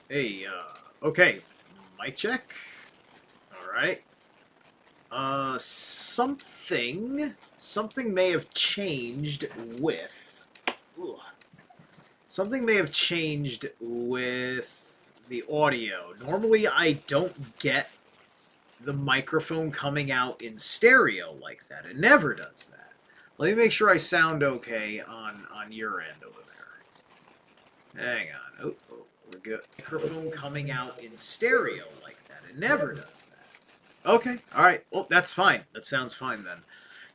Hey, okay. Mic check. Alright. Something may have changed with... Ugh. Something may have changed with the audio. Normally, I don't get the microphone coming out in stereo like that. It never does that. Let me make sure I sound okay on your end over there. Hang on. Oh, we're good. Microphone coming out in stereo like that. It never does that. Okay, alright. Well, that's fine. That sounds fine then.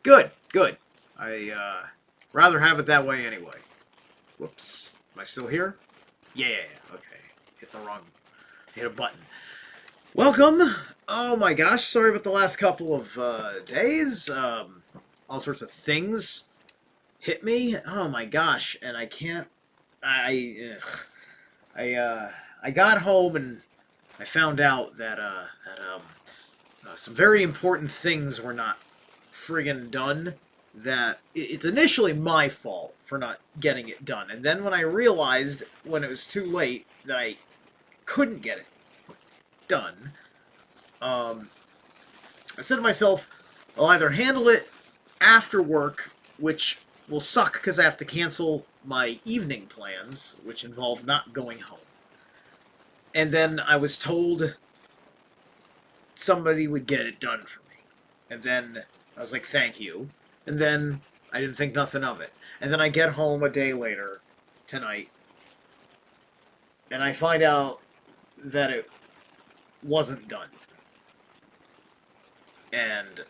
Good, good. I, rather have it that way anyway. Whoops. Am I still here? Yeah, okay. Hit a button. Welcome! Oh my gosh, sorry about the last couple of, days. All sorts of things hit me. Oh my gosh, and I can't... I got home and I found out that some very important things were not friggin' done. That it's initially my fault for not getting it done, and then when I realized when it was too late that I couldn't get it done, I said to myself, I'll either handle it after work, which will suck because I have to cancel my evening plans, which involve not going home. And then I was told somebody would get it done for me. And then I was like, thank you. And then I didn't think nothing of it. And then I get home a day later, tonight, and I find out that it wasn't done. And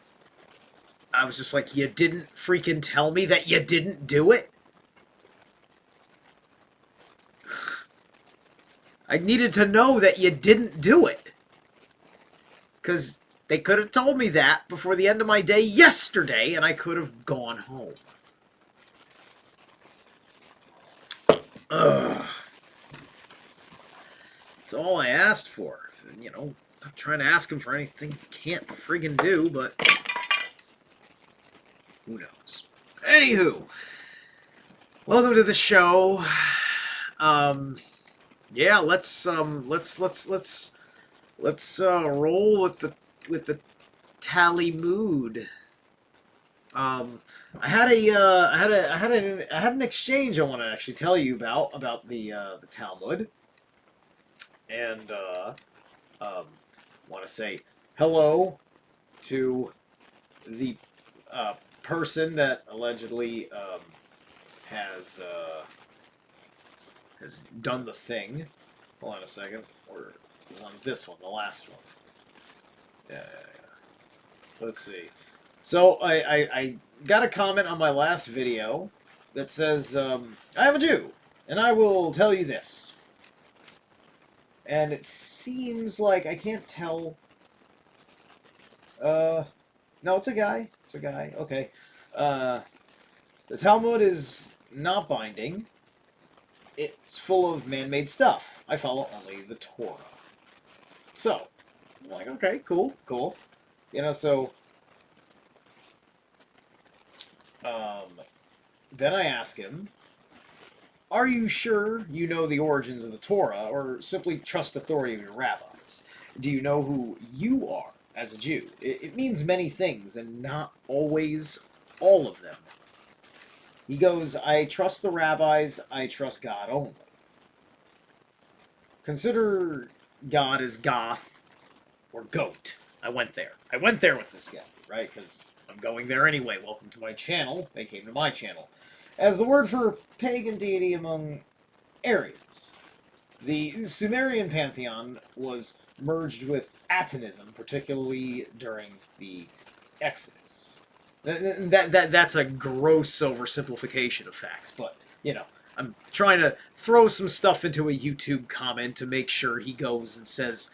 I was just like, you didn't freaking tell me that you didn't do it? I needed to know that you didn't do it. Because they could have told me that before the end of my day yesterday, and I could have gone home. Ugh. That's all I asked for. You know, not trying to ask him for anything he can't friggin' do, but... who knows? Anywho, welcome to the show. Yeah, let's roll with the Talmud. I had an exchange I want to actually tell you about the Talmud, and want to say hello to the person that allegedly has done the thing. Hold on a second. Or on this one, the last one. Yeah. Let's see. So I got a comment on my last video that says, I am a Jew, and I will tell you this. And it seems like I can't tell. No, it's a guy. It's a guy. Okay. The Talmud is not binding. It's full of man-made stuff. I follow only the Torah. So, I'm like, okay, cool. You know, so... then I ask him, are you sure you know the origins of the Torah, or simply trust the authority of your rabbis? Do you know who you are as a Jew? It means many things, and not always all of them. He goes, I trust the rabbis, I trust God only. Consider God as Goth or Goat. I went there with this guy, right? Because I'm going there anyway. Welcome to my channel. They came to my channel. As the word for pagan deity among Aryans. The Sumerian pantheon was merged with Atonism, particularly during the Exodus. That's a gross oversimplification of facts, but, you know, I'm trying to throw some stuff into a YouTube comment to make sure he goes and says,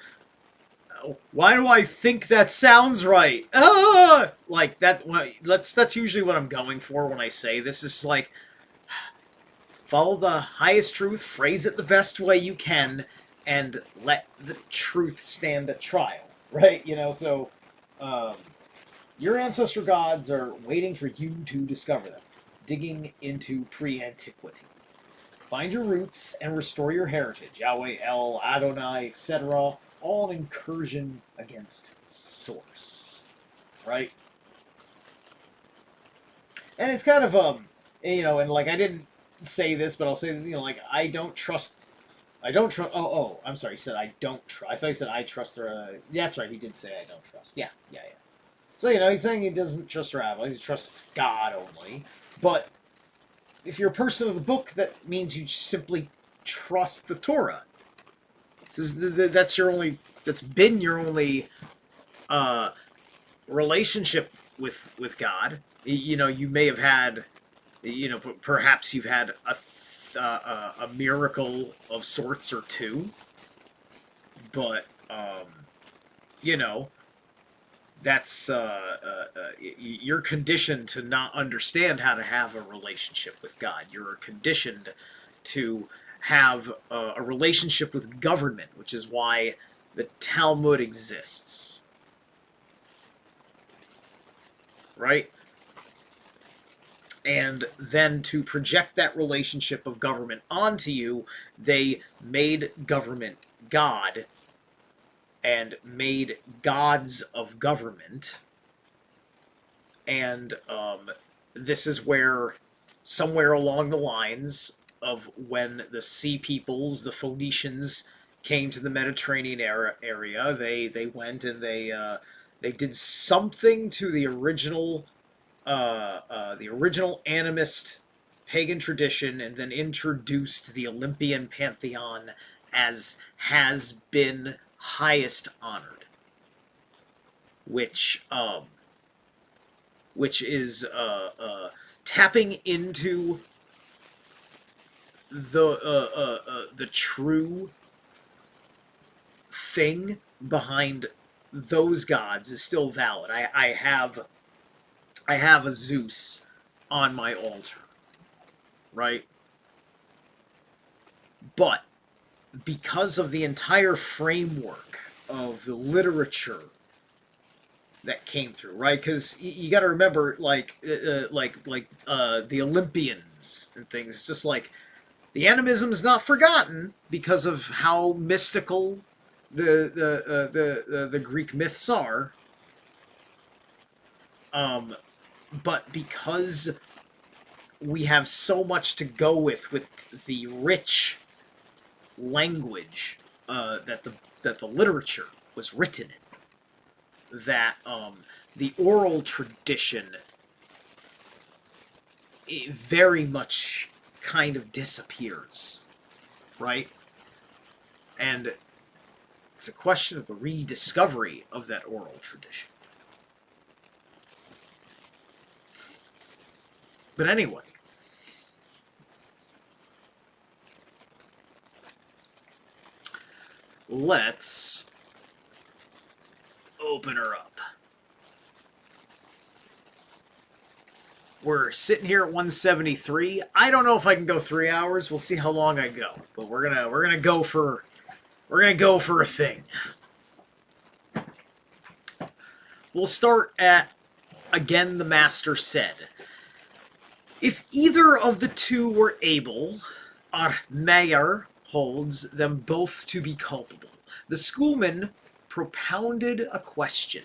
oh, why do I think that sounds right? Ah! Like, that's usually what I'm going for when I say this. Is like, follow the highest truth, phrase it the best way you can, and let the truth stand at trial, right? You know, so, your ancestor gods are waiting for you to discover them, digging into pre-antiquity. Find your roots and restore your heritage. Yahweh, El, Adonai, etc. All an incursion against source. Right? And it's kind of, and like I didn't say this, but I'll say this, like I don't trust. I'm sorry. He said I don't trust. I thought he said I trust the. Yeah, that's right. He did say I don't trust. Yeah. So he's saying he doesn't trust rabbis. He trusts God only. But if you're a person of the book, that means you simply trust the Torah. That's been your only relationship with God. You may have had, perhaps you've had a miracle of sorts or two, but that's you're conditioned to not understand how to have a relationship with God. You're conditioned to have a relationship with government, which is why the Talmud exists. Right? And then to project that relationship of government onto you, they made government God and made gods of government. And this is where, somewhere along the lines of when the Sea Peoples, the Phoenicians, came to the Mediterranean area, they went and they did something to the original animist pagan tradition, and then introduced the Olympian pantheon as has been highest honored, which is tapping into the true thing behind those gods is still valid. I have a Zeus on my altar, right? But because of the entire framework of the literature that came through, right? Because you got to remember, like the Olympians and things. It's just like the animism is not forgotten because of how mystical the Greek myths are. But because we have so much to go with the rich language that the literature was written in, that the oral tradition very much kind of disappears, right? And it's a question of the rediscovery of that oral tradition. But anyway, let's open her up. We're sitting here at 173. I don't know if I can go 3 hours. We'll see how long I go. But we're gonna go for a thing. We'll start at, again, the master said, if either of the two were able, our mayor holds them both to be culpable. The schoolman propounded a question.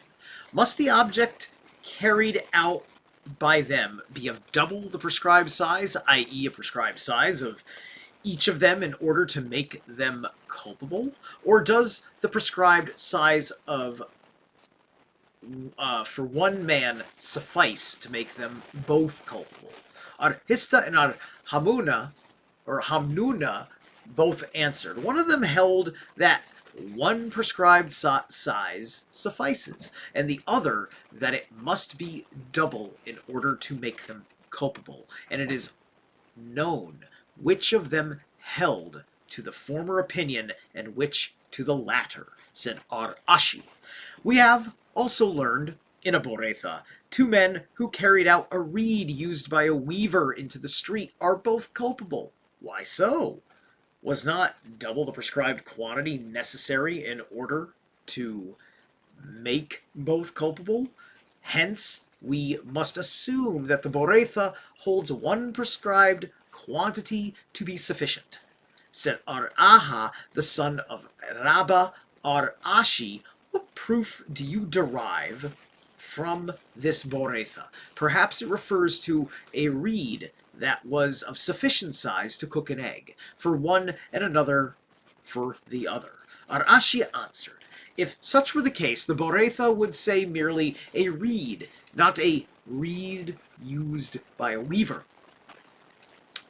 Must the object carried out by them be of double the prescribed size, i.e. a prescribed size of each of them in order to make them culpable? Or does the prescribed size of for one man suffice to make them both culpable? Our Hista and our Hamnuna both answered. One of them held that one prescribed size suffices, and the other that it must be double in order to make them culpable. And it is known which of them held to the former opinion and which to the latter, said Ar-Ashi. We have also learned in a Boretha, 2 men who carried out a reed used by a weaver into the street are both culpable. Why so? Was not double the prescribed quantity necessary in order to make both culpable? Hence, we must assume that the Boretha holds one prescribed quantity to be sufficient. Said Ar-Aha, the son of Rabba Ar-Ashi, what proof do you derive from this Boretha? Perhaps it refers to a reed that was of sufficient size to cook an egg, for one and another for the other. Ar-Ashi answered, if such were the case, the Boretha would say merely a reed, not a reed used by a weaver.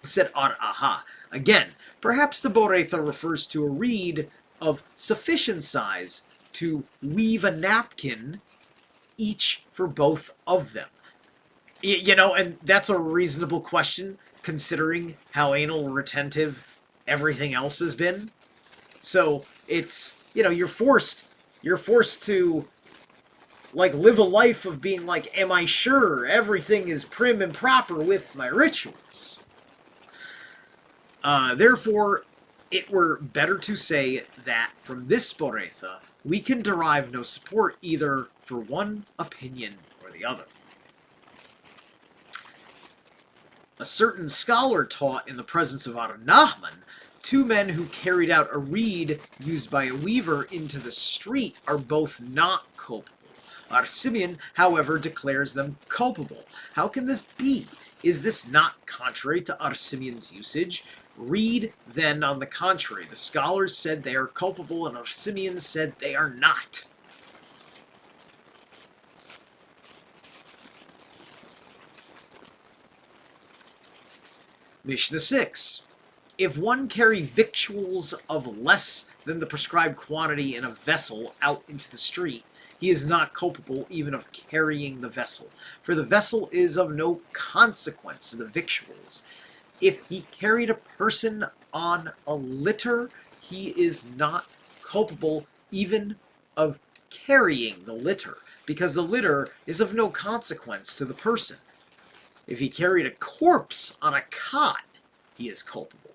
Said Ar-Aha, again, perhaps the Boretha refers to a reed of sufficient size to weave a napkin, each for both of them. You know, and that's a reasonable question, considering how anal retentive everything else has been. So it's, you know, you're forced to, like, live a life of being like, am I sure everything is prim and proper with my rituals? Therefore, it were better to say that from this Boretha, we can derive no support either for one opinion or the other. A certain scholar taught in the presence of Ar-Nahman, 2 men who carried out a reed used by a weaver into the street are both not culpable. Ar-Simeon, however, declares them culpable. How can this be? Is this not contrary to Ar-Simeon's usage? Reed, then, on the contrary, the scholars said they are culpable, and Ar-Simeon said they are not. Mishnah 6. If one carry victuals of less than the prescribed quantity in a vessel out into the street, he is not culpable even of carrying the vessel, for the vessel is of no consequence to the victuals. If he carried a person on a litter, he is not culpable even of carrying the litter, because the litter is of no consequence to the person. If he carried a corpse on a cot, he is culpable.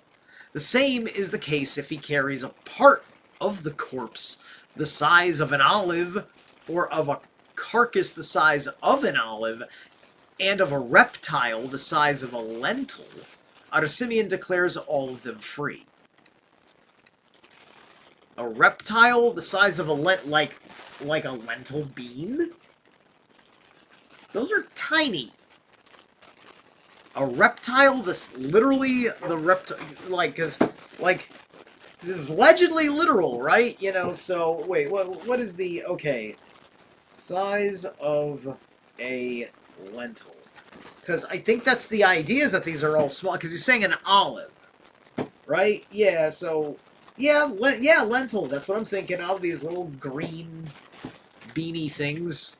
The same is the case if he carries a part of the corpse the size of an olive, or of a carcass the size of an olive, and of a reptile the size of a lentil. Ar-Simeon declares all of them free. A reptile the size of a like a lentil bean? Those are tiny. A reptile, this literally the reptile, this is allegedly literal, right? You know, so wait, what is the size of a lentil? Because I think that's the idea, is that these are all small. Because he's saying an olive, right? Yeah. So yeah, lentils. That's what I'm thinking of. These little green beanie things.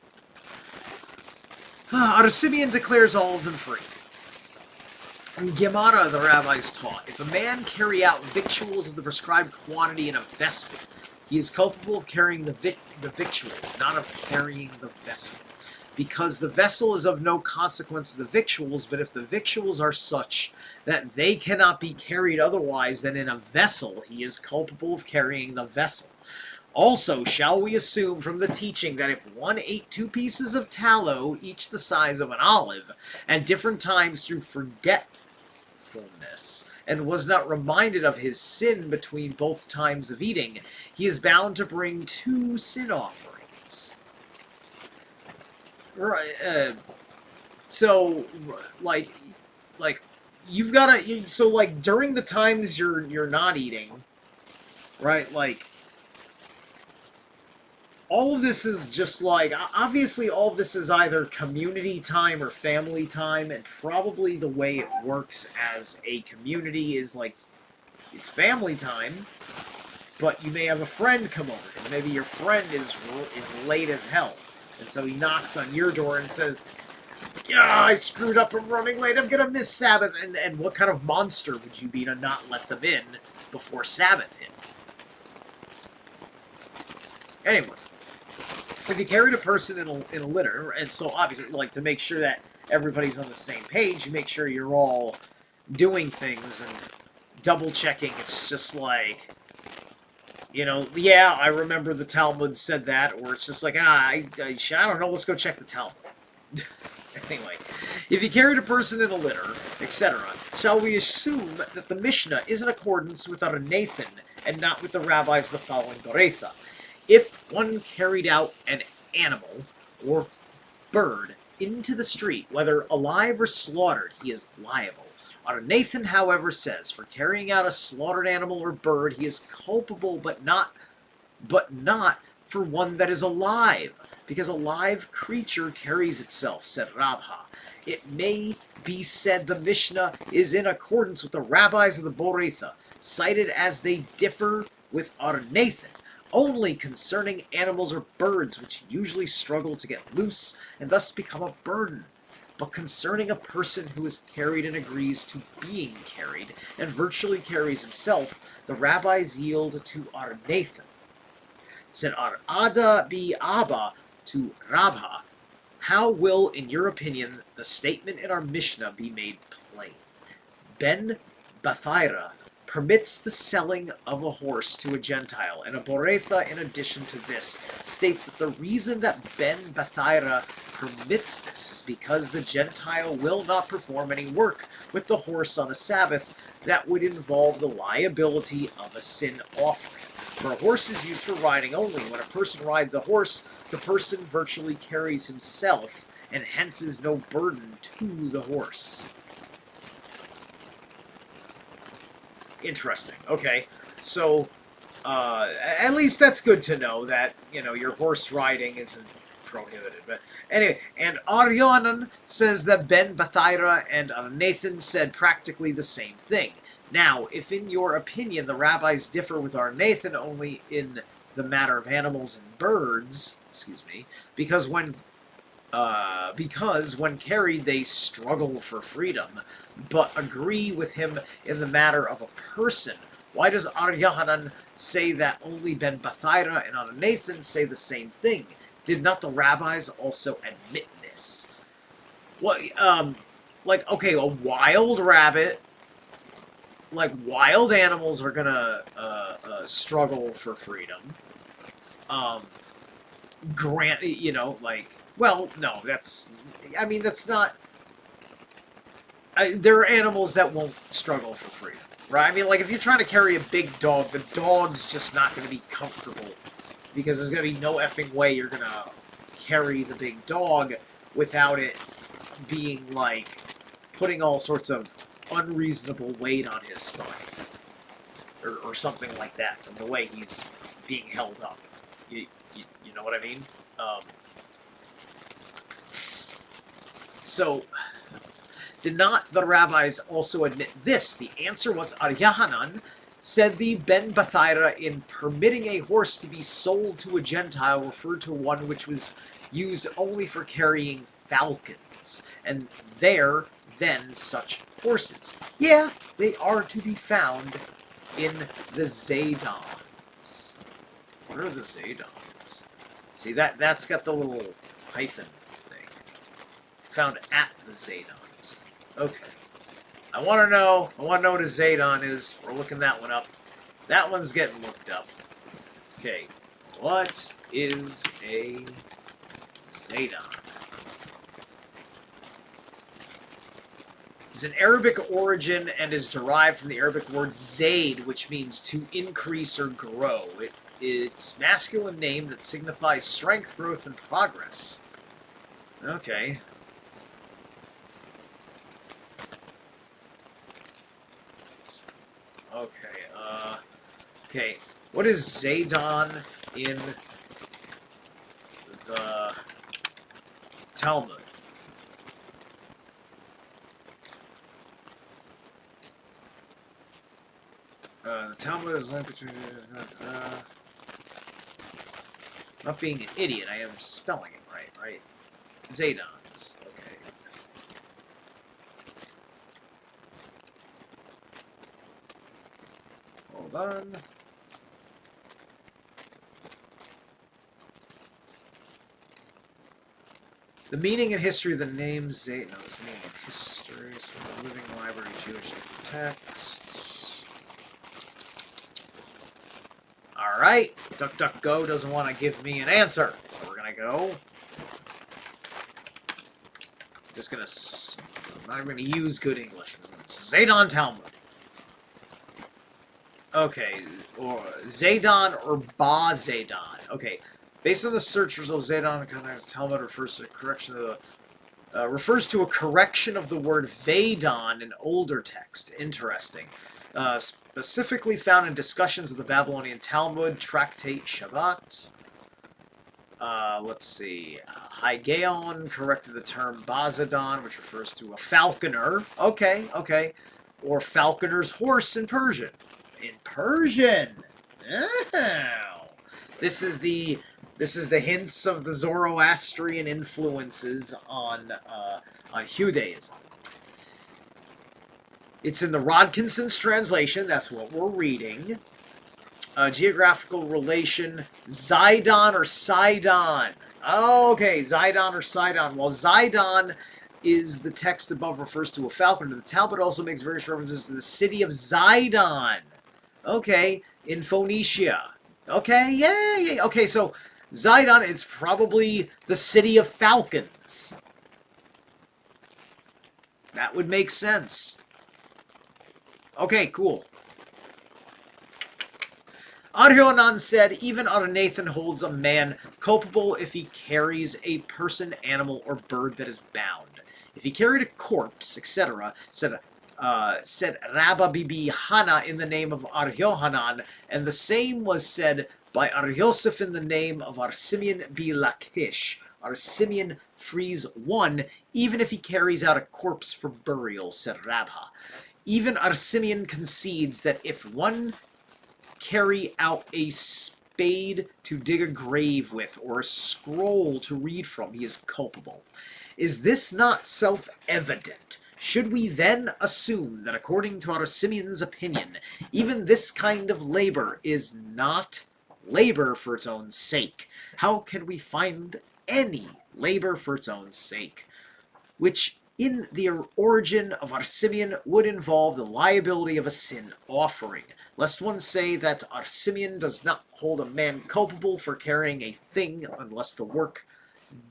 Ar-Simeon declares all of them free. In Gemara, the rabbis taught, if a man carry out victuals of the prescribed quantity in a vessel, he is culpable of carrying the victuals, not of carrying the vessel. Because the vessel is of no consequence to the victuals, but if the victuals are such that they cannot be carried otherwise than in a vessel, he is culpable of carrying the vessel. Also, shall we assume from the teaching that if one ate 2 pieces of tallow, each the size of an olive, at different times through forgetfulness, and was not reminded of his sin between both times of eating, he is bound to bring 2 sin offerings. Right. So, like you've got to. So, like, during the times you're not eating, right? Like, all of this is just like, obviously all of this is either community time or family time, and probably the way it works as a community is like, it's family time, but you may have a friend come over, because maybe your friend is late as hell, and so he knocks on your door and says, yeah, I screwed up, I'm running late, I'm gonna miss Sabbath, and what kind of monster would you be to not let them in before Sabbath hit? Anyway. If you carried a person in a litter, and so obviously, like, to make sure that everybody's on the same page, you make sure you're all doing things and double-checking. It's just like, you know, yeah, I remember the Talmud said that, or it's just like, I don't know, let's go check the Talmud. Anyway, if you carried a person in a litter, etc., shall we assume that the Mishnah is in accordance with our Nathan and not with the rabbis of the following Doretha? If one carried out an animal or bird into the street, whether alive or slaughtered, he is liable. Our Nathan, however, says, for carrying out a slaughtered animal or bird, he is culpable, but not for one that is alive, because a live creature carries itself, said Rabha. It may be said the Mishnah is in accordance with the rabbis of the Boretha, cited as they differ with our Nathan, only concerning animals or birds which usually struggle to get loose and thus become a burden. But concerning a person who is carried and agrees to being carried and virtually carries himself, the rabbis yield to our Nathan. Said our Ada bi Abba to Rabha, how will, in your opinion, the statement in our Mishnah be made plain? Ben Bathaira permits the selling of a horse to a Gentile, and a Boretha, in addition to this, states that the reason that Ben Bathaira permits this is because the Gentile will not perform any work with the horse on a Sabbath that would involve the liability of a sin offering. For a horse is used for riding only. When a person rides a horse, the person virtually carries himself, and hence is no burden to the horse. Interesting. Okay. So, at least that's good to know that, your horse riding isn't prohibited. But anyway, and Aryonan says that Ben Bathaira and Nathan said practically the same thing. Now, if in your opinion the rabbis differ with our Nathan only in the matter of animals and birds, because when carried they struggle for freedom, but agree with him in the matter of a person, why does Aryahanan say that only Ben Bathaira and Nathan say the same thing? Did not the rabbis also admit this? Well, okay, a wild rabbit, wild animals are gonna struggle for freedom. No, that's not. There are animals that won't struggle for freedom, right? If you're trying to carry a big dog, the dog's just not going to be comfortable because there's going to be no effing way you're going to carry the big dog without it being, putting all sorts of unreasonable weight on his spine. Or something like that, from the way he's being held up. You know what I mean? So, did not the rabbis also admit this? The answer was Aryahanan said the Ben Bathaira in permitting a horse to be sold to a Gentile referred to one which was used only for carrying falcons, and there then such horses. Yeah, they are to be found in the Zadons. What are the Zadons? See, that's got the little hyphen thing. Found at the Zadons. Okay. I want to know what a Zadon is. We're looking that one up. That one's getting looked up. Okay. What is a Zadon? It's an Arabic origin and is derived from the Arabic word zaid, which means to increase or grow. It's a masculine name that signifies strength, growth, and progress. Okay. Okay. What is Zadon in the Talmud? The Talmud is linked between... not being an idiot, I am spelling it right? Zadons. Okay. Hold on. The meaning and history of the name Zadon. No, that's the meaning and history. So the Living Library Jewish text. Alright, DuckDuckGo doesn't want to give me an answer, so we're going to go. Just going to I'm not going to use good English. Zedon Talmud. Okay, or Zedon or Ba Zedon. Okay, based on the search result, Zedon Talmud refers to a correction of the word Vedon in older text. Interesting. Specifically found in discussions of the Babylonian Talmud, Tractate Shabbat. Let's see. Hygeon corrected the term Bazadon, which refers to a falconer. Okay, okay. Or falconer's horse in Persian. In Persian! Oh. This is the hints of the Zoroastrian influences on Judaism. It's in the Rodkinson's translation. That's what we're reading. Geographical relation, Zidon or Sidon. Okay, Zidon or Sidon. Well, Zidon is the text above refers to a falconer. The Talmud also makes various references to the city of Zidon. Okay, in Phoenicia. Okay, yeah. Okay, so Zidon is probably the city of falcons. That would make sense. Okay, cool. Aryonan said, even Nathan holds a man culpable if he carries a person, animal, or bird that is bound. If he carried a corpse, etc., said Rabba Bibi Hana in the name of Aryohanan, and the same was said by Aryoseph in the name of Arsimeon B. Lachish. Arsimeon frees one, even if he carries out a corpse for burial, said Rabha. Even Arsimeon concedes that if one carry out a spade to dig a grave with, or a scroll to read from, he is culpable. Is this not self-evident? Should we then assume that according to our Simeon's opinion, even this kind of labor is not labor for its own sake? How can we find any labor for its own sake, which in the origin of our Simeon would involve the liability of a sin offering, lest one say that our Simeon does not hold a man culpable for carrying a thing unless the work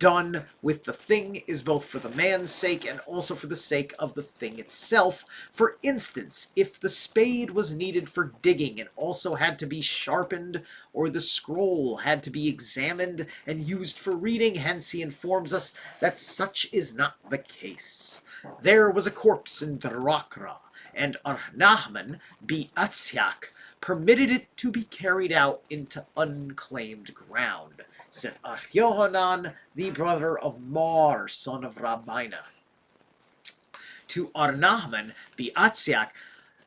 done with the thing is both for the man's sake and also for the sake of the thing itself. For instance, if the spade was needed for digging and also had to be sharpened, or the scroll had to be examined and used for reading, hence he informs us that such is not the case. There was a corpse in Drakra, and Arnachman B. Atsiak permitted it to be carried out into unclaimed ground, said Aryohanan, the brother of Mar, son of Rabbina. To Arnachman B. Atsiak,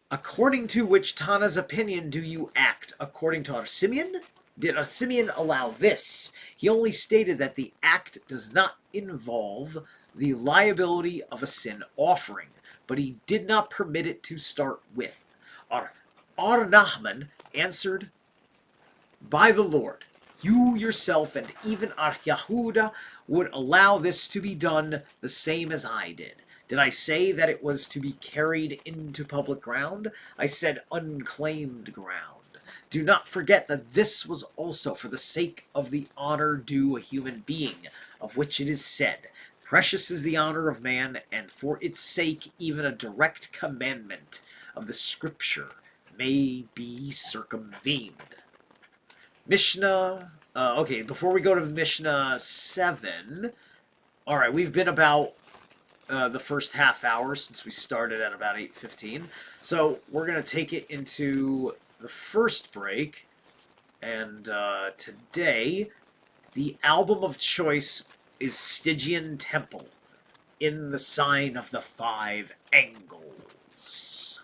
according to which Tana's opinion do you act? According to Arsimeon? Did Arsimeon allow this? He only stated that the act does not involve the liability of a sin offering, but he did not permit it to start with. Arnachman answered, by the Lord, you yourself and even Yehuda would allow this to be done the same as I did. Did I say that it was to be carried into public ground? I said unclaimed ground. Do not forget that this was also for the sake of the honor due a human being, of which it is said, precious is the honor of man, and for its sake even a direct commandment of the scripture may be circumvened. Mishnah, okay, before we go to Mishnah 7, alright, we've been about the first half hour since we started at about 8:15, so we're going to take it into the first break, and today, the album of choice is Stygian Temple, in the sign of the 5 angles.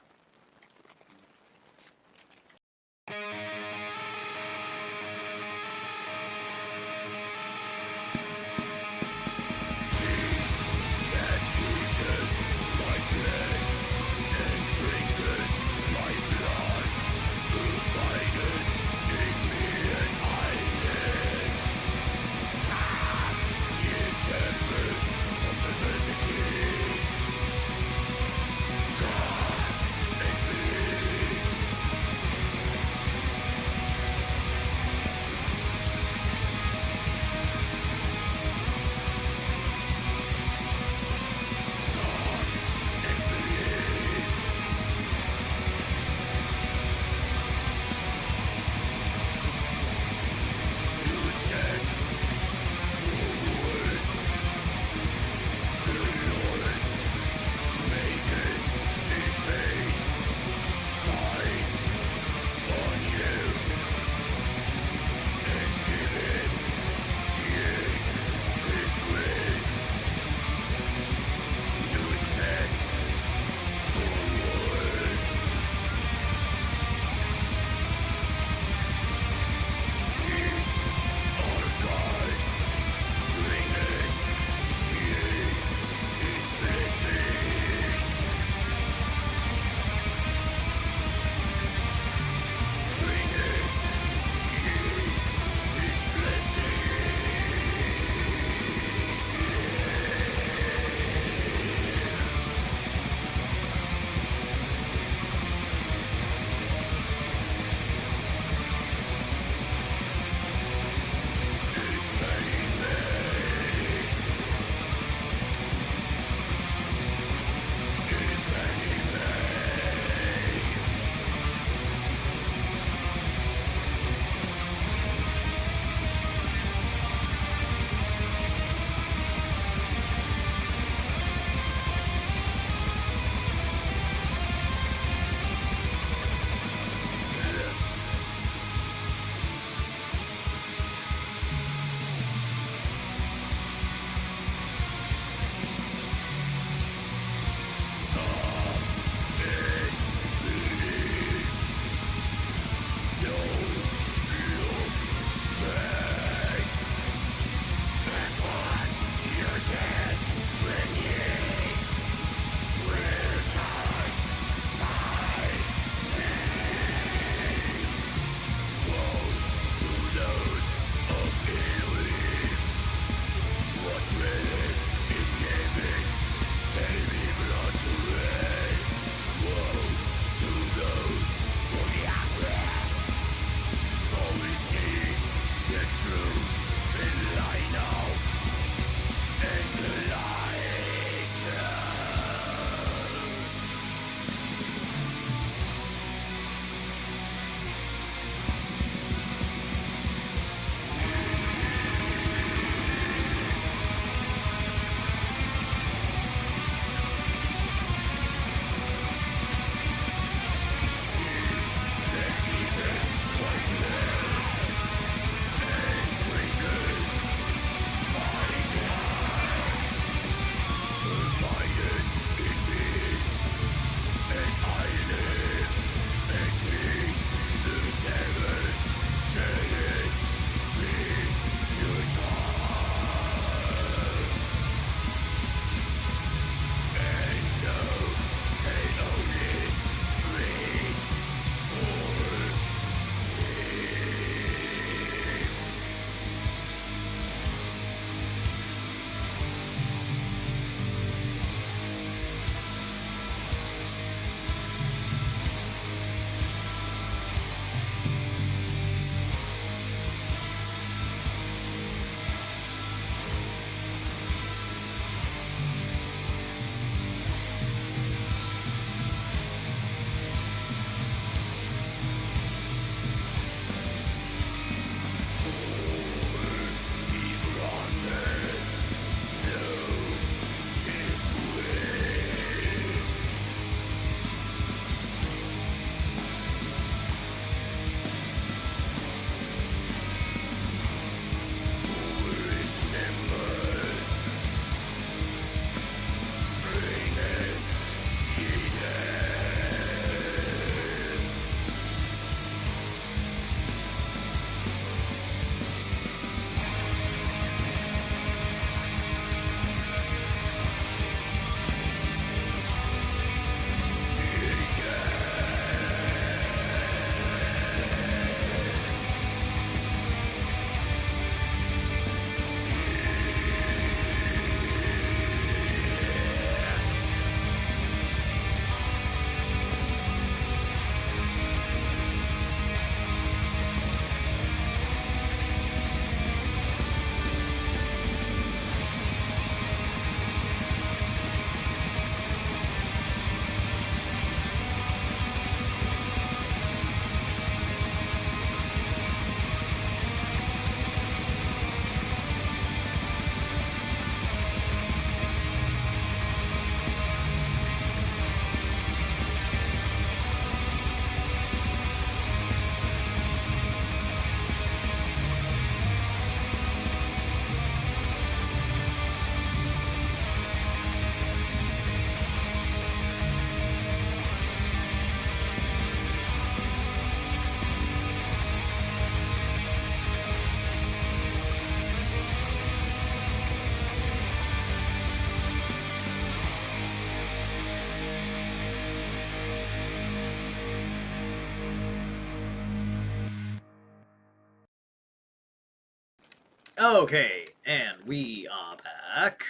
Okay, and we are back.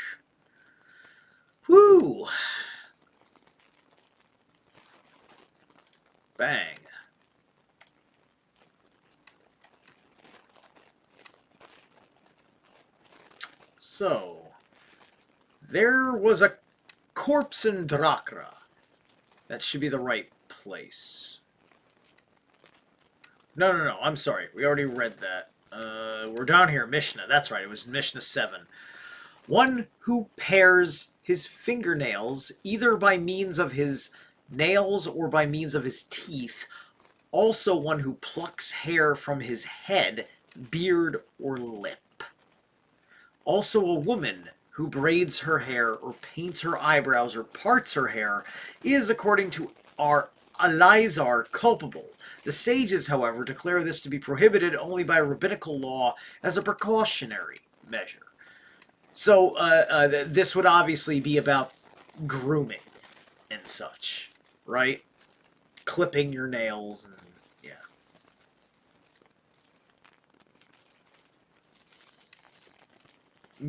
Woo! Bang. So, there was a corpse in Drakra. That should be the right place. No, I'm sorry. We already read that. We're down here, Mishnah. That's right, it was Mishnah 7. One who pares his fingernails, either by means of his nails or by means of his teeth. Also one who plucks hair from his head, beard, or lip. Also a woman who braids her hair or paints her eyebrows or parts her hair is, according to our Elazar, culpable. The sages, however, declare this to be prohibited only by rabbinical law as a precautionary measure. So this would obviously be about grooming and such, right? Clipping your nails and yeah.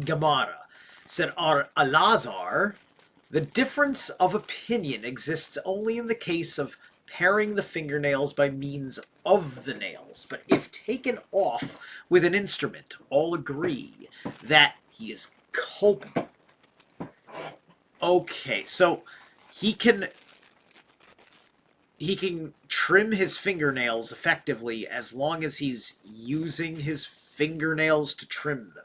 Gemara said, Elazar, the difference of opinion exists only in the case of paring the fingernails by means of the nails, but if taken off with an instrument, all agree that he is culpable. Okay, so he can trim his fingernails effectively as long as he's using his fingernails to trim them.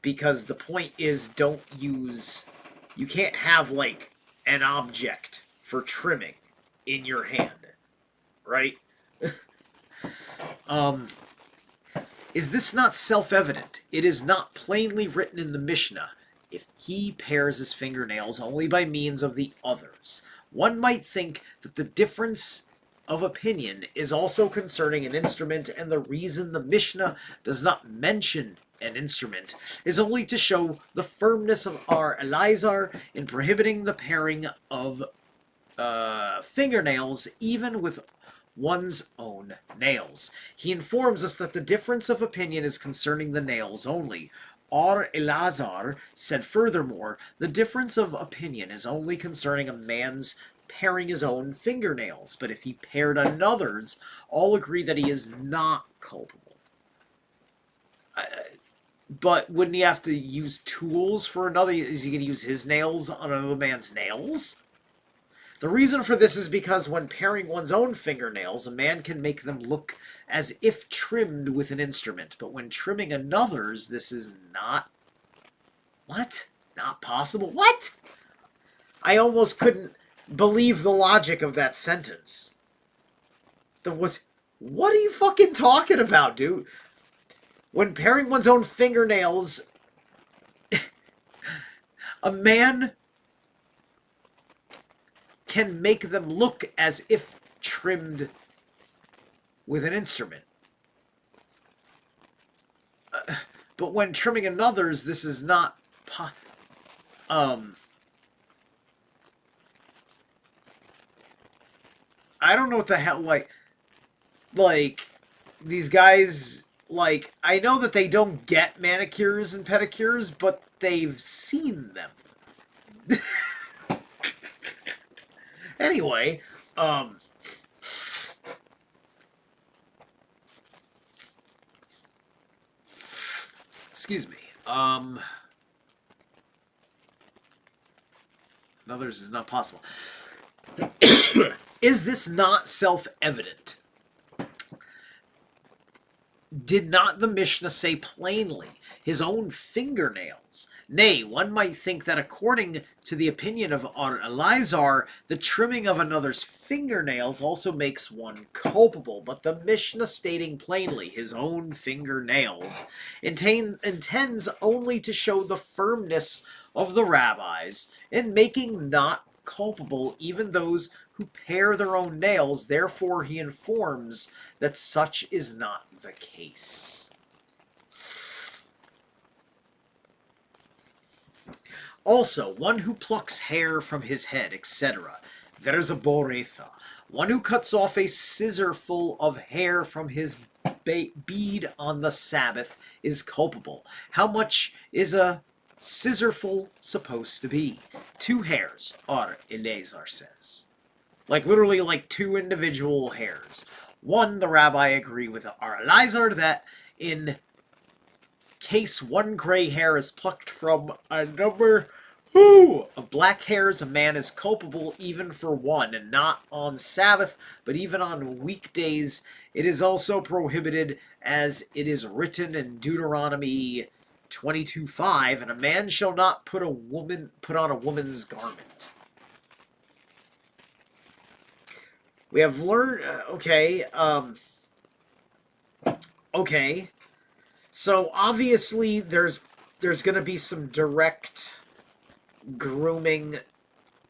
Because the point is, you can't have like an object for trimming in your hand, right? Is this not self-evident? It is not plainly written in the Mishnah, if he pares his fingernails only by means of the others. One might think that the difference of opinion is also concerning an instrument, and the reason the Mishnah does not mention an instrument is only to show the firmness of our Elazar in prohibiting the paring of fingernails, even with one's own nails. He informs us that the difference of opinion is concerning the nails only. Our Elazar said furthermore, the difference of opinion is only concerning a man's paring his own fingernails, but if he pared another's, all agree that he is not culpable. But wouldn't he have to use tools for another? Is he going to use his nails on another man's nails? The reason for this is because when paring one's own fingernails, a man can make them look as if trimmed with an instrument. But when trimming another's, this is not... What? Not possible? What? I almost couldn't believe the logic of that sentence. What are you fucking talking about, dude? When paring one's own fingernails, a man can make them look as if trimmed with an instrument. But when trimming another's, this is not... I don't know what the hell, like, these guys... Like, I know that they don't get manicures and pedicures, but they've seen them. Anyway, excuse me. Others is not possible. Is this not self-evident? Did not the Mishnah say plainly his own fingernails? Nay, one might think that according to the opinion of our Elazar, the trimming of another's fingernails also makes one culpable. But the Mishnah stating plainly his own fingernails intends only to show the firmness of the rabbis in making not culpable even those who pare their own nails. Therefore he informs that such is not the case. Also, one who plucks hair from his head, etc. There's a boretha. One who cuts off a scissor full of hair from his bead on the Sabbath is culpable. How much is a scissorful supposed to be? 2 hairs, Ar Eleazar says. Like, literally, like 2 individual hairs. One, the rabbi agreed with Ar Eleazar that in case 1 gray hair is plucked from a number of black hairs, a man is culpable even for 1, and not on Sabbath, but even on weekdays. It is also prohibited, as it is written in Deuteronomy 22:5, and a man shall not put on a woman's garment. We have learned, okay. So obviously there's going to be some direct grooming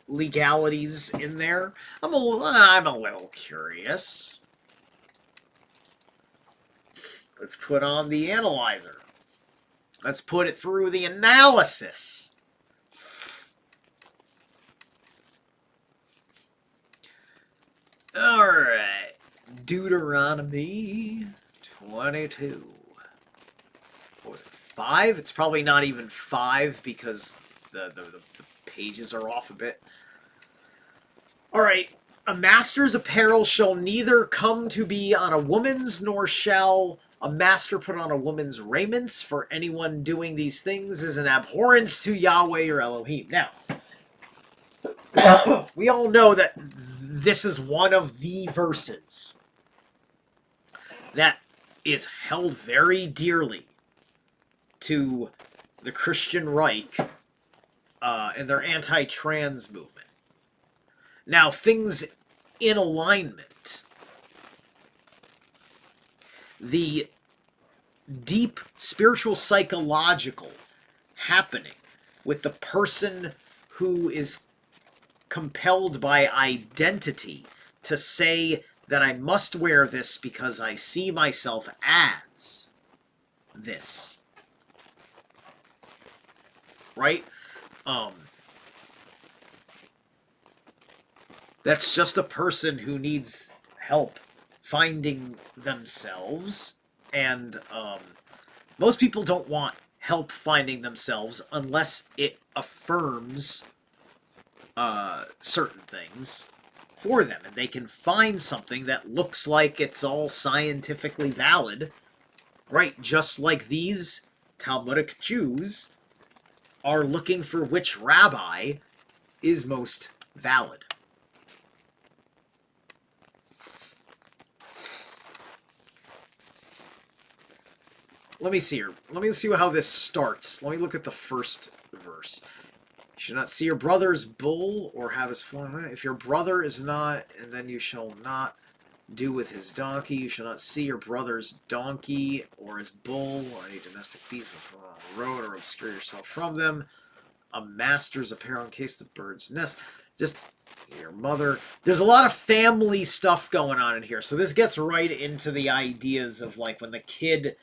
legalities in there. I'm a little curious. Let's put on the analyzer. Let's put it through the analysis. All right. Deuteronomy 22. What was it, 5? It's probably not even 5 because the pages are off a bit. All right. A master's apparel shall neither come to be on a woman's, nor shall a master put on a woman's raiments, for anyone doing these things is an abhorrence to Yahweh your Elohim. Now, we all know that this is one of the verses that is held very dearly to the Christian Reich and their anti-trans movement. Now, things in alignment. The deep spiritual psychological happening with the person who is compelled by identity to say that I must wear this because I see myself as this. Right? That's just a person who needs help finding themselves, and most people don't want help finding themselves unless it affirms certain things for them, and they can find something that looks like it's all scientifically valid, right? Just like these Talmudic Jews are looking for which rabbi is most valid. Let me see here. Let me see how this starts. Let me look at the first verse. You should not see your brother's bull or have his flock. If your brother is not, and then you shall not do with his donkey. You shall not see your brother's donkey or his bull or any domestic beast on the road, or obscure yourself from them. A master's apparel in case the bird's nest. Just your mother. There's a lot of family stuff going on in here. So this gets right into the ideas of like when the kid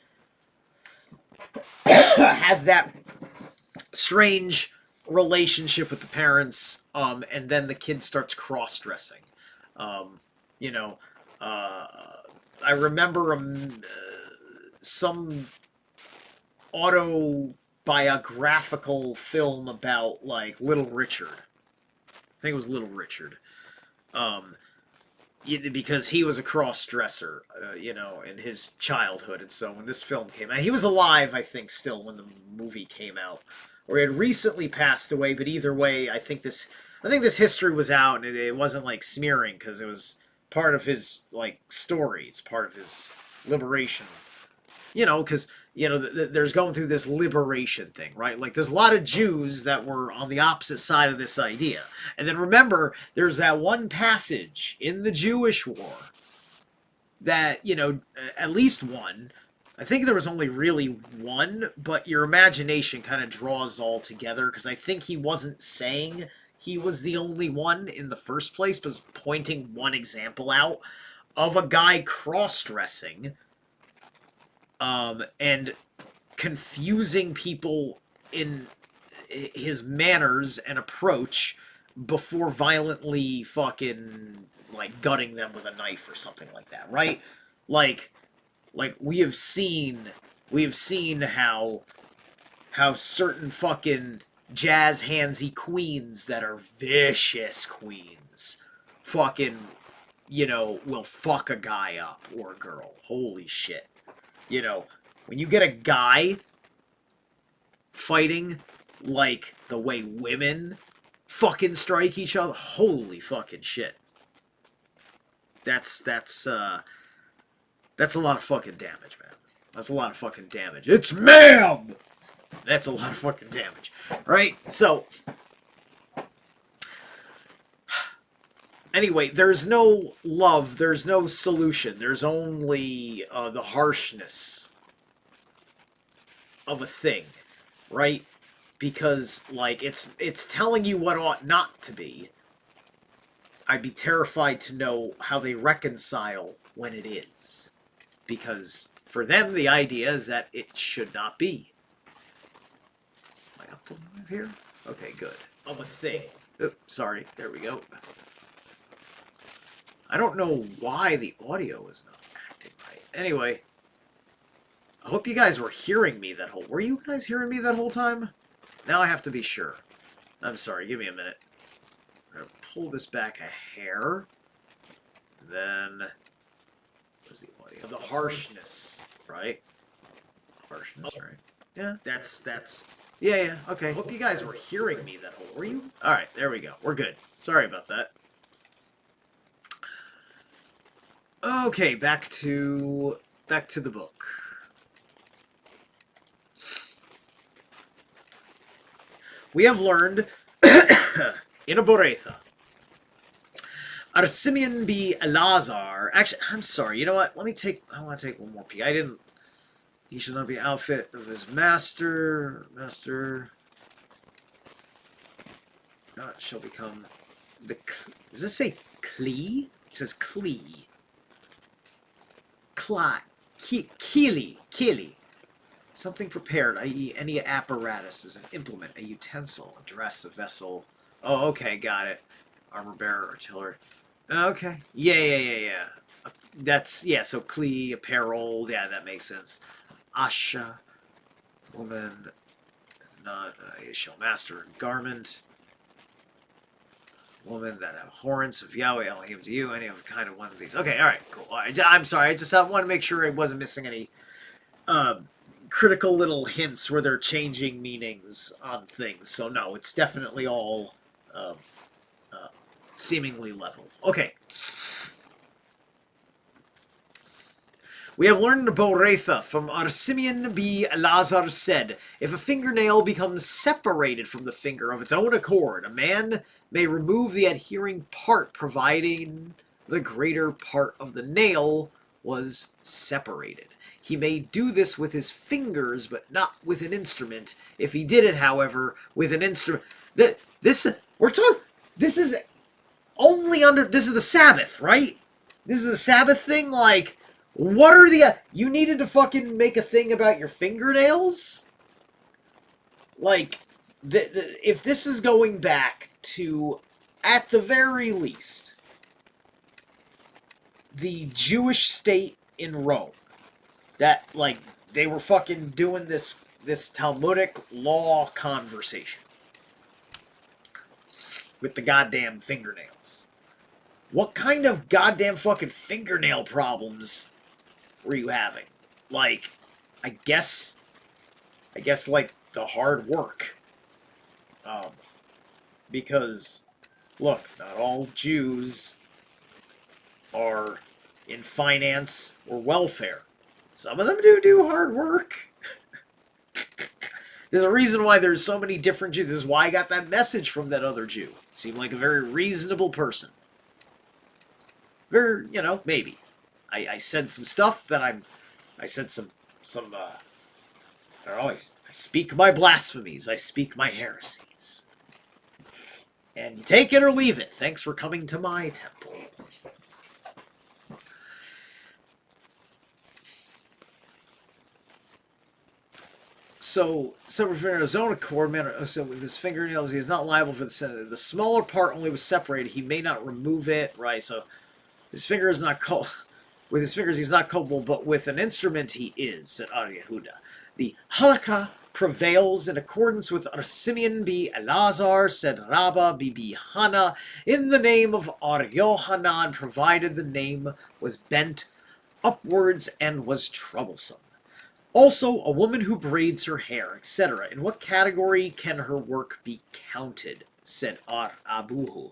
has that strange relationship with the parents, and then the kid starts cross-dressing. I remember some autobiographical film about like Little Richard. I think it was Little Richard. Because he was a cross-dresser, in his childhood. And so when this film came out, he was alive, I think, still when the movie came out. Or he had recently passed away, but either way, I think this history was out, and it wasn't, like, smearing, because it was part of his, like, story. It's part of his liberation. Because, there's going through this liberation thing, right? Like, there's a lot of Jews that were on the opposite side of this idea. And then remember, there's that one passage in the Jewish War that, at least one, I think there was only really one, but your imagination kind of draws all together, because I think he wasn't saying he was the only one in the first place, but pointing one example out of a guy cross-dressing and confusing people in his manners and approach before violently fucking, like, gutting them with a knife or something like that, right? Like, Like, we have seen how certain fucking jazz handsy queens that are vicious queens fucking, you know, will fuck a guy up or a girl. Holy shit. You know, when you get a guy fighting like the way women fucking strike each other, holy fucking shit. That's a lot of fucking damage, man. That's a lot of fucking damage. It's ma'am! That's a lot of fucking damage. Right? So, anyway, there's no love, there's no solution. There's only the harshness of a thing, right? Because, like, it's telling you what ought not to be. I'd be terrified to know how they reconcile when it is. Because for them, the idea is that it should not be. Am I up to live here? Okay, good. Of a thing. Oops, sorry, there we go. I don't know why the audio is not acting right. Anyway, I hope you guys were hearing me that whole... Were you guys hearing me that whole time? Now I have to be sure. I'm sorry, give me a minute. I'm going to pull this back a hair. Then... Where's the audio? The harshness, right? Harshness, right? Yeah, that's... Yeah, okay. Hope you guys were hearing me that whole... Were you? Alright, there we go. We're good. Sorry about that. Okay, back to the book. We have learned in Aboretha, Arsimeon B. Elazar. Actually, I'm sorry. You know what? I want to take one more peek. He should not be outfit of his master. Not shall become the. Does this say Klee? It says Klee. Kili. Something prepared, i.e. any apparatus is an implement, a utensil, a dress, a vessel. Oh, okay, got it. Armor bearer, artillery. Okay. Yeah. That's, yeah, so Klee, apparel, yeah, that makes sense. Asha, woman, not, shall master, garment. Woman that abhorrence of Yahweh Elohim to you, any of kind of one of these. Okay, alright, cool. All right, I'm sorry, I just want to make sure I wasn't missing any critical little hints where they're changing meanings on things. So no, it's definitely all seemingly level. Okay. We have learned Aboretha from Arsimeon B. Elazar said, if a fingernail becomes separated from the finger of its own accord, a man may remove the adhering part, providing the greater part of the nail was separated. He may do this with his fingers, but not with an instrument. If he did it, however, with an instrument... This is the Sabbath, right? This is the Sabbath thing? Like, what are the... You needed to fucking make a thing about your fingernails? Like, if this is going back to, at the very least, the Jewish state in Rome, that, like, they were fucking doing this Talmudic law conversation with the goddamn fingernails. What kind of goddamn fucking fingernail problems were you having? Like, I guess, like, the hard work. Because, look, not all Jews are in finance or welfare. Some of them do hard work. There's a reason why there's so many different Jews. This is why I got that message from that other Jew. Seemed like a very reasonable person. Very, you know, maybe. I said some stuff that I said some I don't know, I speak my blasphemies. I speak my heresies. And you take it or leave it. Thanks for coming to my temple. So, separate from his own accord, so with his fingernails, he is not liable for the sin. The smaller part only was separated. He may not remove it, right? So, his finger is not called With his fingers he's not culpable, but with an instrument he is, said Ar Yehuda. The halakha prevails in accordance with Ar Simeon b Elazar, said Rabba b Hana, in the name of Ar Yohanan, provided the name was bent upwards and was troublesome. Also, a woman who braids her hair, etc. In what category can her work be counted? Said Ar Abuhu.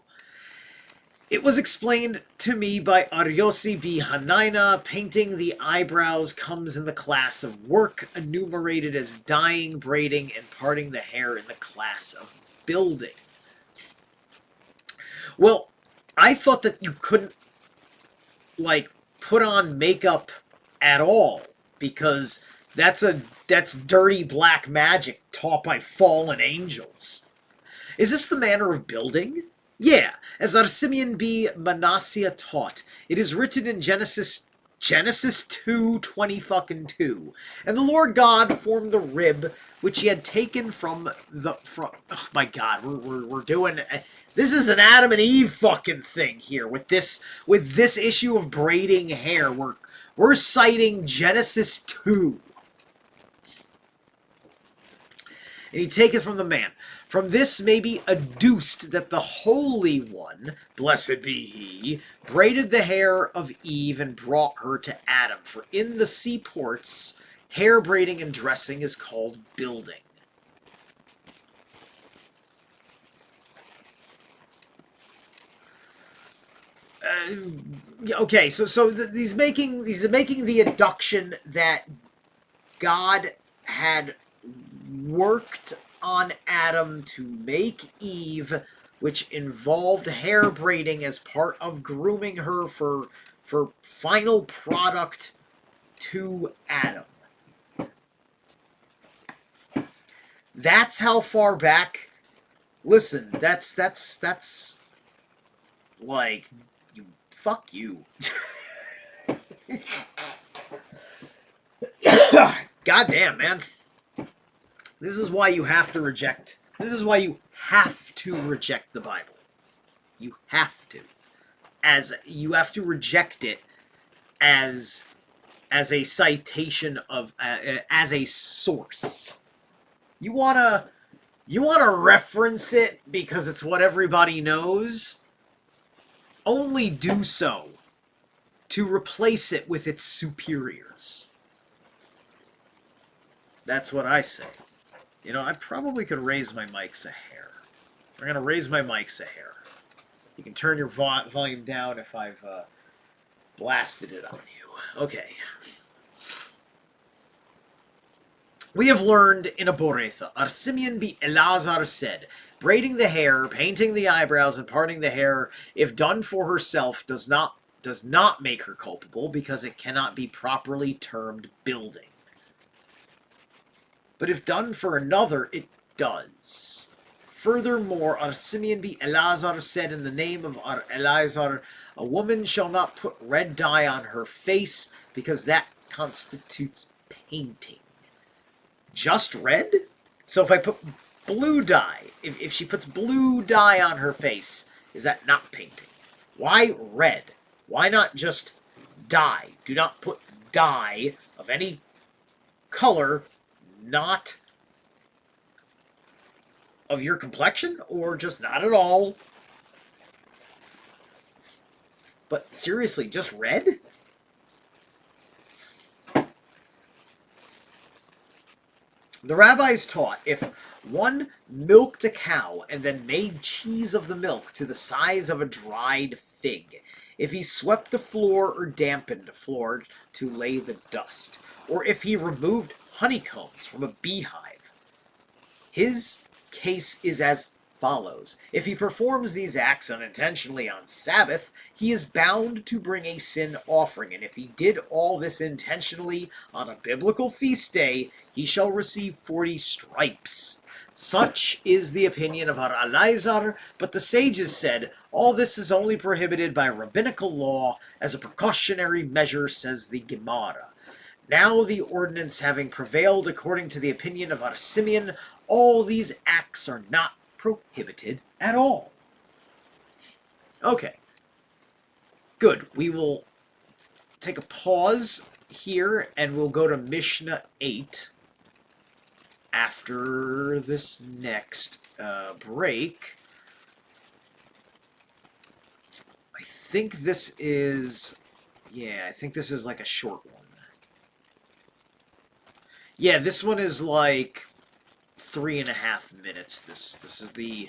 It was explained to me by Aryosi b Hanaina, painting the eyebrows comes in the class of work, enumerated as dyeing, braiding, and parting the hair in the class of building. Well, I thought that you couldn't, like, put on makeup at all, because that's dirty black magic taught by fallen angels. Is this the manner of building? Yeah, as Ar Simeon b Manasseh taught, it is written in Genesis 2:20, and the Lord God formed the rib which he had taken from. Oh my God, we're doing. This is an Adam and Eve fucking thing here with this issue of braiding hair. We're citing Genesis 2. And he taketh from the man. From this may be adduced that the Holy One, blessed be he, braided the hair of Eve and brought her to Adam. For in the seaports, hair braiding and dressing is called building. Okay, so he's making the adduction that God had worked on Adam to make Eve, which involved hair braiding as part of grooming her for final product to Adam. That's how far back. Listen, that's like, fuck you. Goddamn, man. This is why you have to reject. This is why you have to reject the Bible. You have to. You have to reject it as a citation of as a source. You wanna reference it because it's what everybody knows. Only do so to replace it with its superiors. That's what I say. You know, I probably could raise my mics a hair. I'm going to raise my mics a hair. You can turn your volume down if I've blasted it on you. Okay. We have learned in a Boretha, Ar Simeon b Elazar said, braiding the hair, painting the eyebrows, and parting the hair, if done for herself, does not make her culpable, because it cannot be properly termed building. But if done for another, it does. Furthermore, Ar Simeon b Elazar said in the name of Ar Elazar, a woman shall not put red dye on her face, because that constitutes painting. Just red? So if I put blue dye, if she puts blue dye on her face, is that not painting? Why red? Why not just dye? Do not put dye of any color, not of your complexion, or just not at all. But seriously, just red? The rabbis taught if one milked a cow and then made cheese of the milk to the size of a dried fig, if he swept the floor or dampened the floor to lay the dust, or if he removed honeycombs from a beehive, his case is as follows. If he performs these acts unintentionally on Sabbath, he is bound to bring a sin offering, and if he did all this intentionally on a biblical feast day, he shall receive 40 stripes. Such is the opinion of Ar Elazar, but the sages said, all this is only prohibited by rabbinical law as a precautionary measure, says the Gemara. Now the ordinance having prevailed according to the opinion of Ar Simeon, all these acts are not prohibited at all. Okay. Good. We will take a pause here, and we'll go to Mishnah 8 after this next break. I think this is... Yeah, I think this is like a short one. Yeah, this one is like 3.5 minutes. This is the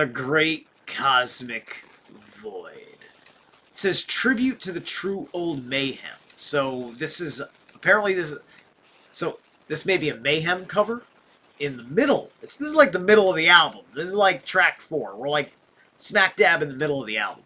Great Cosmic Void. It says tribute to the true old mayhem. So this is apparently this may be a mayhem cover in the middle. This is like the middle of the album. This is like track 4. We're like smack dab in the middle of the album.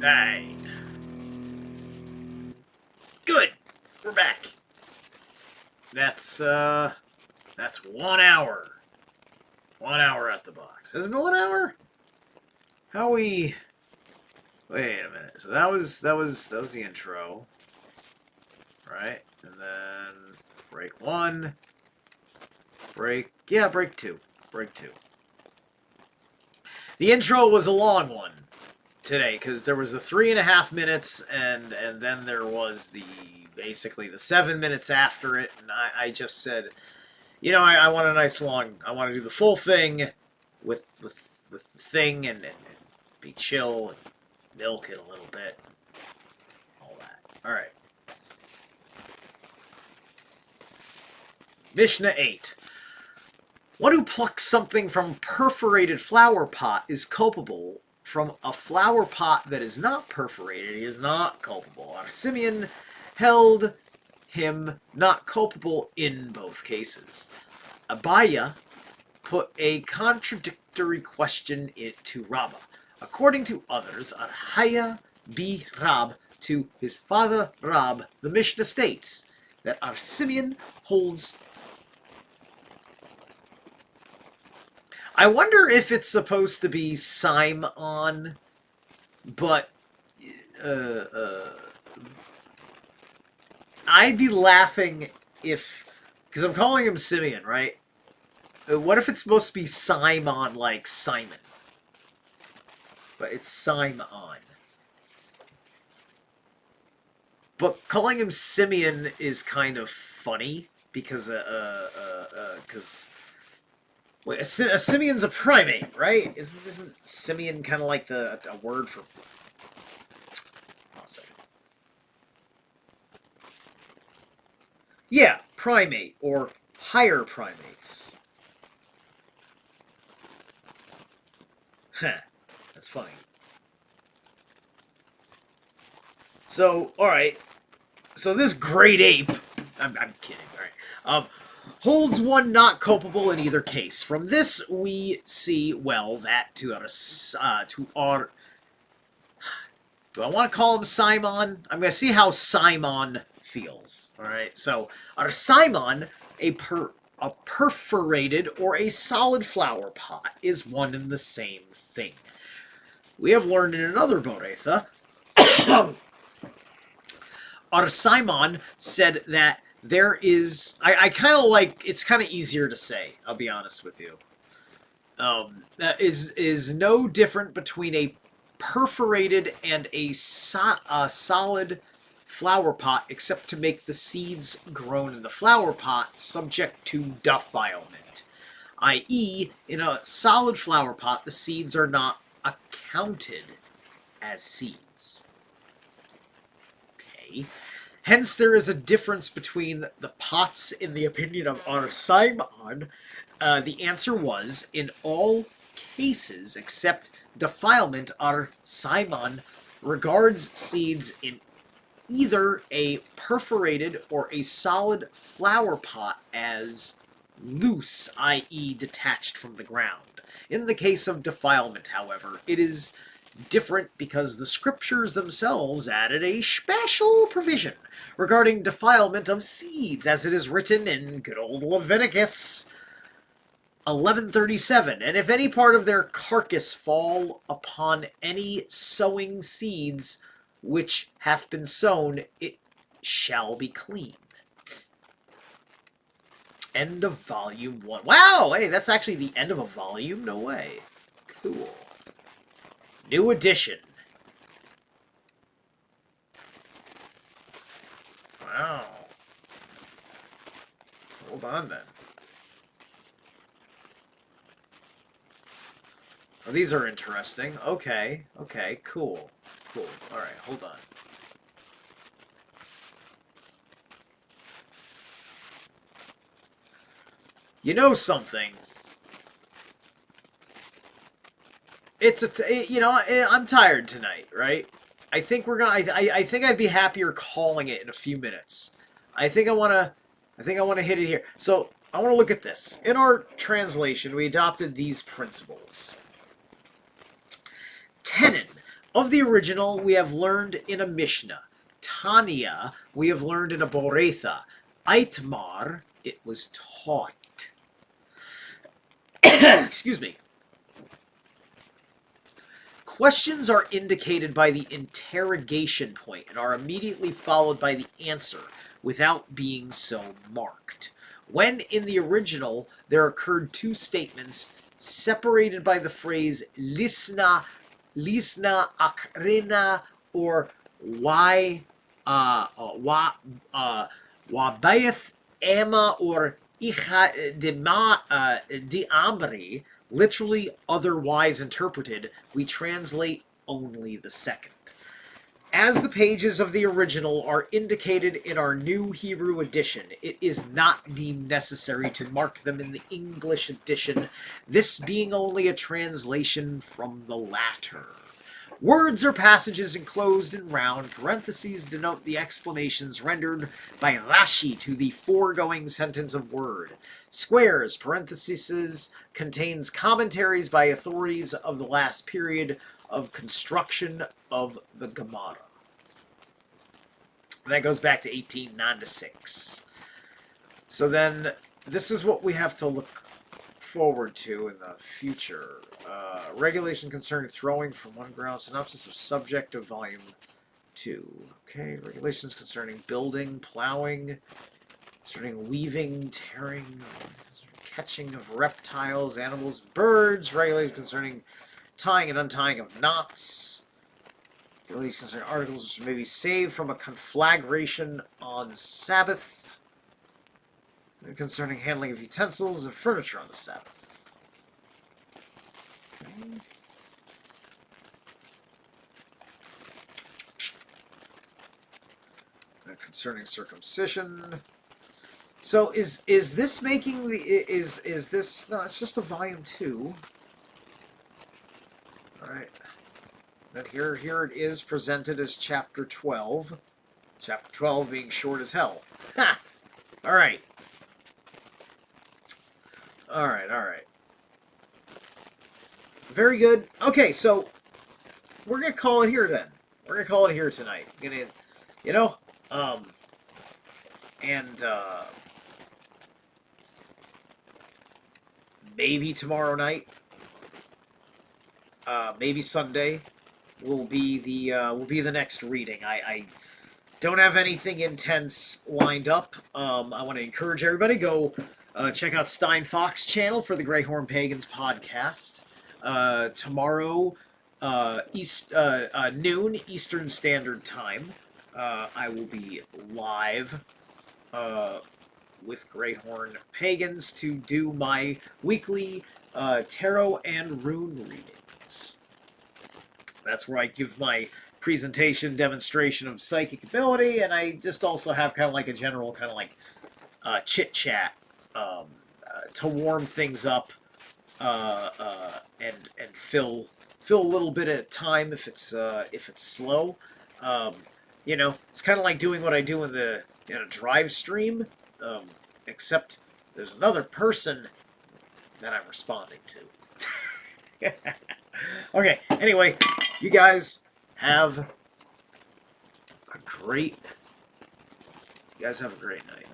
Alright. Good. We're back. That's 1 hour. 1 hour at the box. Has it been 1 hour? How we... Wait a minute. So that was the intro. Right? And then break 1. Break 2. Break 2. The intro was a long one today, because there was the 3.5 minutes, and then there was basically the 7 minutes after it, and I just said, you know, I want a nice long, I want to do the full thing with the thing, and be chill and milk it a little bit. All that. All right. Mishnah 8. One who plucks something from perforated flower pot is culpable. From a flower pot that is not perforated, he is not culpable. Our Simeon held him not culpable in both cases. Abaya put a contradictory question to Rabbah. According to others, Arhaya bi Rab, to his father Rab, the Mishnah states that Ar Simeon holds. I wonder if it's supposed to be Simon, but I'd be laughing if, because I'm calling him Simeon, right? What if it's supposed to be Simon, like Simon? But it's Simon. But calling him Simeon is kind of funny because wait, a simian's a primate, right? Isn't simian kind of like a word for? Yeah, primate or higher primates. Huh, that's funny. So, all right. So this great ape, I'm kidding. All right. Holds one not culpable in either case. From this, we see, well, that to our do I want to call him Simon? I'm going to see how Simon feels. All right, so our Simon, a perforated or a solid flower pot is one and the same thing. We have learned in another Boretha, our Simon said that there is, I kind of like, it's kind of easier to say, I'll be honest with you, is no different between a perforated and a solid flower pot, except to make the seeds grown in the flower pot subject to defilement. I.e., in a solid flower pot, the seeds are not accounted as seeds. Okay. Hence, there is a difference between the pots in the opinion of our Simon. The answer was, in all cases except defilement, our Simon regards seeds in either a perforated or a solid flower pot as loose, i.e. detached from the ground. In the case of defilement, however, it is different because the scriptures themselves added a special provision regarding defilement of seeds, as it is written in good old Leviticus 11:37. And if any part of their carcass fall upon any sowing seeds which hath been sown, it shall be clean. End of volume 1. Wow, hey, that's actually the end of a volume? No way. Cool. New edition. Wow. Hold on then. Oh, these are interesting. Okay, cool. Cool. Alright, hold on. You know something? I'm tired tonight, right? I think we're gonna. I think I'd be happier calling it in a few minutes. I think I wanna hit it here. So I want to look at this. In our translation, we adopted these principles. Tenon of the original we have learned in a Mishnah. Tanya we have learned in a Boretha. Aitmar it was taught. Excuse me. Questions are indicated by the interrogation point and are immediately followed by the answer without being so marked. When in the original there occurred two statements separated by the phrase lisna akrina or wabayeth ama or diamri, literally otherwise interpreted, we translate only the second. As the pages of the original are indicated in our new Hebrew edition, it is not deemed necessary to mark them in the English edition, this being only a translation from the latter. Words or passages enclosed in round parentheses denote the explanations rendered by Rashi to the foregoing sentence of word. Squares, parentheses, contains commentaries by authorities of the last period of construction of the Gemara. And that goes back to 1896. So then, this is what we have to look forward to in the future. Regulation concerning throwing from one ground. Synopsis of subject of volume 2. Okay, regulations concerning building, plowing, concerning weaving, tearing, catching of reptiles, animals, birds. Regulations concerning tying and untying of knots. Regulations concerning articles which may be saved from a conflagration on Sabbath. Concerning handling of utensils and furniture on the Sabbath. Okay. Concerning circumcision. So is this making the is this no? It's just a volume 2. All right. Then here it is presented as chapter 12. Chapter 12 being short as hell. Ha! All right. All right. Very good. Okay, so we're gonna call it here then. We're gonna call it here tonight. Gonna, you know, and maybe tomorrow night, maybe Sunday, will be the next reading. I don't have anything intense lined up. I want to encourage everybody go. Check out Stein Fox channel for the Greyhorn Pagans podcast. Tomorrow, noon Eastern Standard Time, I will be live with Greyhorn Pagans to do my weekly tarot and rune readings. That's where I give my presentation demonstration of psychic ability, and I just also have kind of like a general kind of like chit chat. To warm things up and fill a little bit of time if it's slow. You know, it's kind of like doing what I do in a drive stream, except there's another person that I'm responding to. Okay. Anyway, you guys have a great night.